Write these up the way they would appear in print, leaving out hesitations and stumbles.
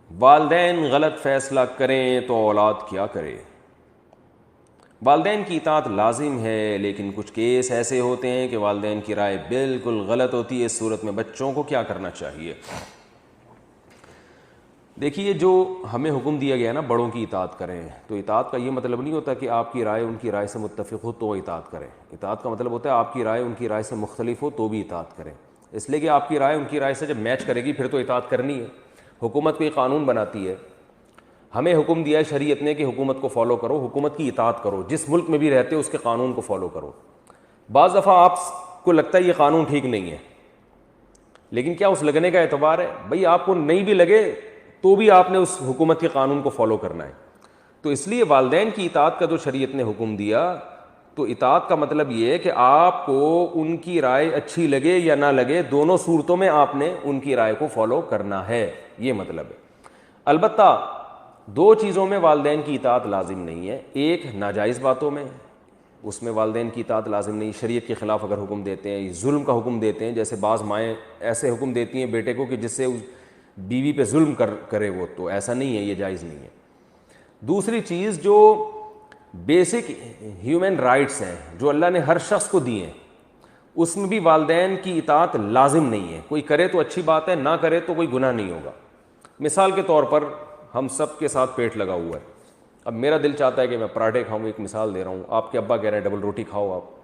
والدین غلط فیصلہ کریں تو اولاد کیا کرے؟ والدین کی اطاعت لازم ہے، لیکن کچھ کیس ایسے ہوتے ہیں کہ والدین کی رائے بالکل غلط ہوتی ہے۔ اس صورت میں بچوں کو کیا کرنا چاہیے؟ دیکھیے، جو ہمیں حکم دیا گیا نا بڑوں کی اطاعت کریں، تو اطاعت کا یہ مطلب نہیں ہوتا کہ آپ کی رائے ان کی رائے سے متفق ہو تو اطاعت کریں۔ اطاعت کا مطلب ہوتا ہے آپ کی رائے ان کی رائے سے مختلف ہو تو بھی اطاعت کریں، اس لیے کہ آپ کی رائے ان کی رائے سے جب میچ کرے گی پھر تو اطاعت کرنی ہے۔ حکومت کوئی قانون بناتی ہے، ہمیں حکم دیا ہے شریعت نے کہ حکومت کو فالو کرو، حکومت کی اطاعت کرو، جس ملک میں بھی رہتے ہو اس کے قانون کو فالو کرو۔ بعض دفعہ آپ کو لگتا ہے یہ قانون ٹھیک نہیں ہے، لیکن کیا اس لگنے کا اعتبار ہے؟ بھئی آپ کو نہیں بھی لگے تو بھی آپ نے اس حکومت کے قانون کو فالو کرنا ہے۔ تو اس لیے والدین کی اطاعت کا جو شریعت نے حکم دیا، تو اطاعت کا مطلب یہ ہے کہ آپ کو ان کی رائے اچھی لگے یا نہ لگے، دونوں صورتوں میں آپ نے ان کی رائے کو فالو کرنا ہے، یہ مطلب ہے۔ البتہ دو چیزوں میں والدین کی اطاعت لازم نہیں ہے، ایک ناجائز باتوں میں، اس میں والدین کی اطاعت لازم نہیں، شریعت کے خلاف اگر حکم دیتے ہیں، ظلم کا حکم دیتے ہیں، جیسے بعض مائیں ایسے حکم دیتی ہیں بیٹے کو کہ جس سے بیوی پہ ظلم کرے وہ، تو ایسا نہیں ہے، یہ جائز نہیں ہے۔ دوسری چیز، جو بیسک ہیومن رائٹس ہیں جو اللہ نے ہر شخص کو دیے ہیں، اس میں بھی والدین کی اطاعت لازم نہیں ہے۔ کوئی کرے تو اچھی بات ہے، نہ کرے تو کوئی گناہ نہیں ہوگا۔ مثال کے طور پر ہم سب کے ساتھ پیٹ لگا ہوا ہے، اب میرا دل چاہتا ہے کہ میں پراٹھے کھاؤں، ایک مثال دے رہا ہوں، آپ کے ابا کہہ رہے ہیں ڈبل روٹی کھاؤ آپ،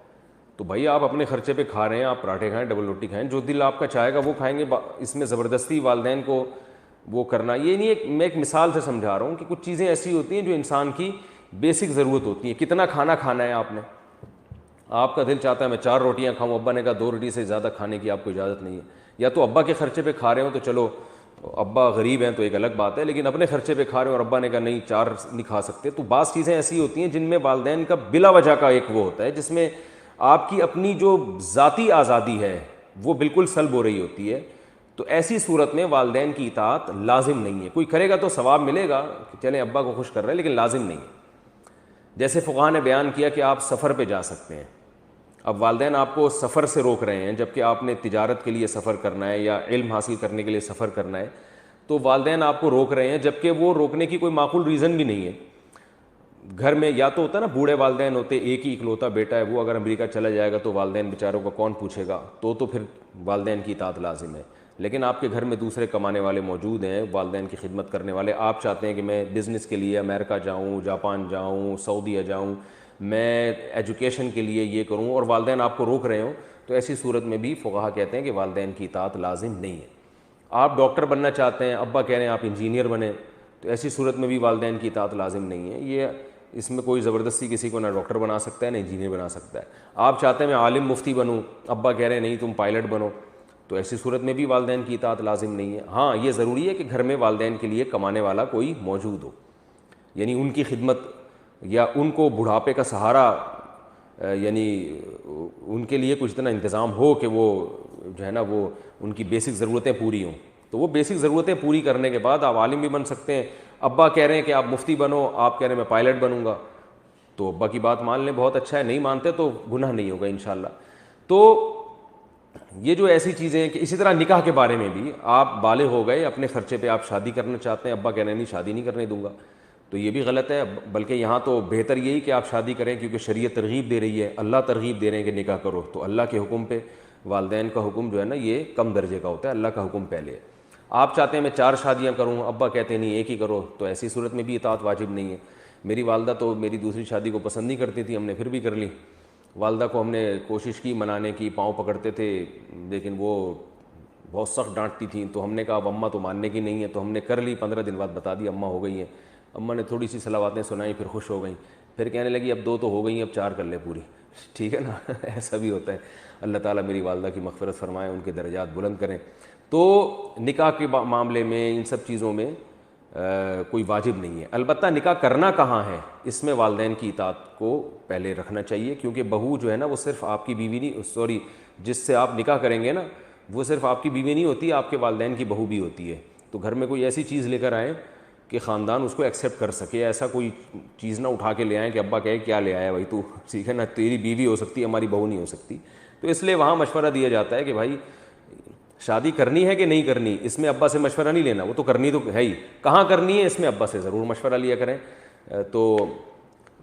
تو بھائی آپ اپنے خرچے پہ کھا رہے ہیں، آپ پراٹھے کھائیں، ڈبل روٹی کھائیں، جو دل آپ کا چاہے گا وہ کھائیں گے۔ اس میں زبردستی والدین کو وہ کرنا یہ نہیں ہے۔ میں ایک مثال سے سمجھا رہا ہوں کہ کچھ چیزیں ایسی ہوتی ہیں جو انسان کی بیسک ضرورت ہوتی ہیں۔ کتنا کھانا کھانا ہے آپ نے، آپ کا دل چاہتا ہے میں 4 روٹیاں کھاؤں، ابا نے کہا 2 روٹی سے زیادہ کھانے کی آپ کو اجازت نہیں ہے، یا تو ابا کے خرچے پہ کھا رہے ہو تو چلو، ابا غریب ہیں تو ایک الگ بات ہے، لیکن اپنے خرچے پہ کھا رہے ہو اور ابا نے کہا نہیں 4 نہیں کھا سکتے۔ تو بعض چیزیں ایسی ہوتی ہیں جن میں والدین کا بلا وجہ کا ایک وہ ہوتا ہے، جس میں آپ کی اپنی جو ذاتی آزادی ہے وہ بالکل سلب ہو رہی ہوتی ہے، تو ایسی صورت میں والدین کی اطاعت لازم نہیں ہے۔ کوئی کرے گا تو ثواب ملے گا کہ چلیں ابا کو خوش کر رہے ہیں، لیکن لازم نہیں ہے۔ جیسے فقہاء نے بیان کیا کہ آپ سفر پہ جا سکتے ہیں، اب والدین آپ کو سفر سے روک رہے ہیں جبکہ آپ نے تجارت کے لیے سفر کرنا ہے یا علم حاصل کرنے کے لیے سفر کرنا ہے، تو والدین آپ کو روک رہے ہیں جبکہ وہ روکنے کی کوئی معقول ریزن بھی نہیں ہے۔ گھر میں یا تو ہوتا ہے نا، بوڑھے والدین ہوتے، ایک ہی اکلوتا بیٹا ہے، وہ اگر امریکہ چلا جائے گا تو والدین بیچاروں کا کون پوچھے گا، تو پھر والدین کی اطاعت لازم ہے۔ لیکن آپ کے گھر میں دوسرے کمانے والے موجود ہیں، والدین کی خدمت کرنے والے، آپ چاہتے ہیں کہ میں بزنس کے لیے امریکہ جاؤں، جاپان جاؤں، سعودیہ جاؤں، میں ایجوکیشن کے لیے یہ کروں، اور والدین آپ کو روک رہے ہوں، تو ایسی صورت میں بھی فقہاء کہتے ہیں کہ والدین کی اطاعت لازم نہیں ہے۔ آپ ڈاکٹر بننا چاہتے ہیں، ابا کہہ رہے ہیں آپ انجینئر بنیں، تو ایسی صورت میں بھی والدین کی اطاعت لازم نہیں ہے۔ یہ اس میں کوئی زبردستی کسی کو نہ ڈاکٹر بنا سکتا ہے نہ انجینئر بنا سکتا ہے۔ آپ چاہتے ہیں میں عالم مفتی بنوں، ابا کہہ رہے ہیں نہیں تم پائلٹ بنو، تو ایسی صورت میں بھی والدین کی اطاعت لازم نہیں ہے۔ ہاں یہ ضروری ہے کہ گھر میں والدین کے لیے کمانے والا کوئی موجود ہو، یعنی ان کی خدمت یا ان کو بڑھاپے کا سہارا، یعنی ان کے لیے کچھ اتنا انتظام ہو کہ وہ جو ہے نا وہ ان کی بیسک ضرورتیں پوری ہوں۔ تو وہ بیسک ضرورتیں پوری کرنے کے بعد آپ عالم بھی بن سکتے ہیں۔ ابا کہہ رہے ہیں کہ آپ مفتی بنو، آپ کہہ رہے ہیں میں پائلٹ بنوں گا، تو ابا کی بات مان لیں، بہت اچھا ہے، نہیں مانتے تو گناہ نہیں ہوگا انشاءاللہ۔ تو یہ جو ایسی چیزیں ہیں کہ اسی طرح نکاح کے بارے میں بھی آپ بالغ ہو گئے، اپنے خرچے پہ آپ شادی کرنا چاہتے ہیں، ابا کہہ رہے ہیں نہیں شادی نہیں کرنے دوں گا، تو یہ بھی غلط ہے۔ بلکہ یہاں تو بہتر یہی کہ آپ شادی کریں، کیونکہ شریعت ترغیب دے رہی ہے، اللہ ترغیب دے رہے ہیں کہ نکاح کرو، تو اللہ کے حکم پہ والدین کا حکم جو ہے نا یہ کم درجے کا ہوتا ہے، اللہ کا حکم پہلے ہے۔ آپ چاہتے ہیں میں 4 شادیاں کروں، ابا کہتے ہیں نہیں ایک ہی کرو، تو ایسی صورت میں بھی اطاعت واجب نہیں ہے۔ میری والدہ تو میری دوسری شادی کو پسند نہیں کرتی تھی، ہم نے پھر بھی کر لی۔ والدہ کو ہم نے کوشش کی منانے کی، پاؤں پکڑتے تھے، لیکن وہ بہت سخت ڈانٹتی تھیں، تو ہم نے کہا اب اماں تو ماننے کی نہیں ہے، تو ہم نے کر لی۔ 15 دن بعد بتا دی اماں ہو گئی ہیں۔ اماں نے تھوڑی سی صلواتیں سنائیں، پھر خوش ہو گئیں، پھر کہنے لگی اب 2 تو ہو گئی ہیں، اب 4 کر لے پوری، ٹھیک ہے نا۔ ایسا بھی ہوتا ہے۔ اللہ تعالیٰ میری والدہ کی مغفرت فرمائے، ان کے درجات بلند کریں۔ تو نکاح کے معاملے میں ان سب چیزوں میں کوئی واجب نہیں ہے۔ البتہ نکاح کرنا کہاں ہے، اس میں والدین کی اطاعت کو پہلے رکھنا چاہیے، کیونکہ بہو جو ہے نا وہ صرف آپ کی بیوی نہیں، جس سے آپ نکاح کریں گے نا وہ صرف آپ کی بیوی نہیں ہوتی، آپ کے والدین کی بہو بھی ہوتی ہے۔ تو گھر میں کوئی ایسی چیز لے کر آئیں کہ خاندان اس کو ایکسیپٹ کر سکے، ایسا کوئی چیز نہ اٹھا کے لے آئیں کہ ابا کہے کیا لے آیا بھائی تو، ٹھیک ہے نا، تیری بیوی ہو سکتی ہے ہماری بہو نہیں ہو سکتی۔ تو اس لیے وہاں مشورہ دیا جاتا ہے کہ بھائی شادی کرنی ہے کہ نہیں کرنی، اس میں ابا سے مشورہ نہیں لینا، وہ تو کرنی تو ہے ہی، کہاں کرنی ہے اس میں ابا سے ضرور مشورہ لیا کریں۔ تو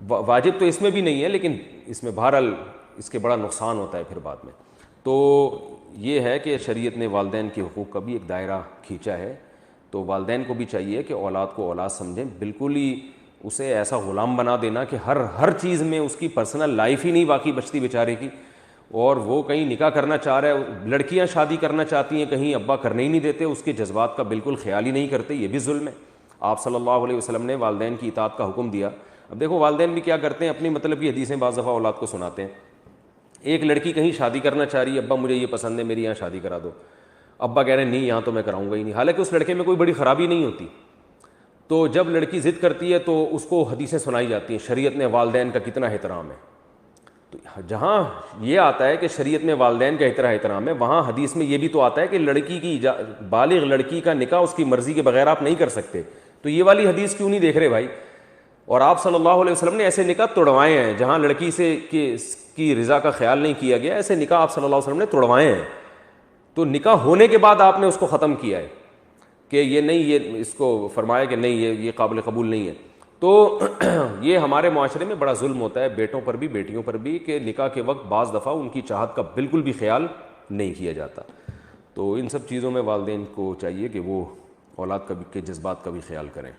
واجب تو اس میں بھی نہیں ہے، لیکن اس میں بہرحال اس کے بڑا نقصان ہوتا ہے پھر بعد میں۔ تو یہ ہے کہ شریعت نے والدین کے حقوق کا بھی ایک دائرہ کھینچا ہے، تو والدین کو بھی چاہیے کہ اولاد کو اولاد سمجھیں، بالکل ہی اسے ایسا غلام بنا دینا کہ ہر چیز میں اس کی پرسنل لائف ہی نہیں باقی بچتی بیچارے کی، اور وہ کہیں نکاح کرنا چاہ رہا ہے، لڑکیاں شادی کرنا چاہتی ہیں کہیں ابا کرنے ہی نہیں دیتے، اس کے جذبات کا بالکل خیال ہی نہیں کرتے، یہ بھی ظلم ہے۔ آپ صلی اللہ علیہ وسلم نے والدین کی اطاعت کا حکم دیا۔ اب دیکھو والدین بھی کیا کرتے ہیں، اپنی مطلب کی حدیثیں بعض دفعہ اولاد کو سناتے ہیں۔ ایک لڑکی کہیں شادی کرنا چاہ رہی ہے، ابا مجھے یہ پسند ہے، میری یہاں شادی کرا دو، ابا کہہ رہے ہیں نہیں یہاں تو میں کراؤں گا ہی نہیں، حالانکہ اس لڑکے میں کوئی بڑی خرابی نہیں ہوتی۔ تو جب لڑکی ضد کرتی ہے تو اس کو حدیثیں سنائی جاتی ہیں، شریعت میں والدین کا کتنا احترام ہے۔ تو جہاں یہ آتا ہے کہ شریعت میں والدین کا احترام ہے، وہاں حدیث میں یہ بھی تو آتا ہے کہ لڑکی کی بالغ لڑکی کا نکاح اس کی مرضی کے بغیر آپ نہیں کر سکتے۔ تو یہ والی حدیث کیوں نہیں دیکھ رہے بھائی؟ اور آپ صلی اللہ علیہ وسلم نے ایسے نکاح توڑوائے ہیں جہاں لڑکی سے کی رضا کا خیال نہیں کیا گیا، ایسے نکاح آپ صلی اللہ علیہ وسلم نے توڑوائے ہیں۔ تو نکاح ہونے کے بعد آپ نے اس کو ختم کیا ہے کہ یہ نہیں، یہ اس کو فرمایا کہ نہیں یہ قابل قبول نہیں ہے۔ تو یہ ہمارے معاشرے میں بڑا ظلم ہوتا ہے بیٹوں پر بھی بیٹیوں پر بھی، کہ نکاح کے وقت بعض دفعہ ان کی چاہت کا بالکل بھی خیال نہیں کیا جاتا۔ تو ان سب چیزوں میں والدین کو چاہیے کہ وہ اولاد کے جذبات کا بھی خیال کریں۔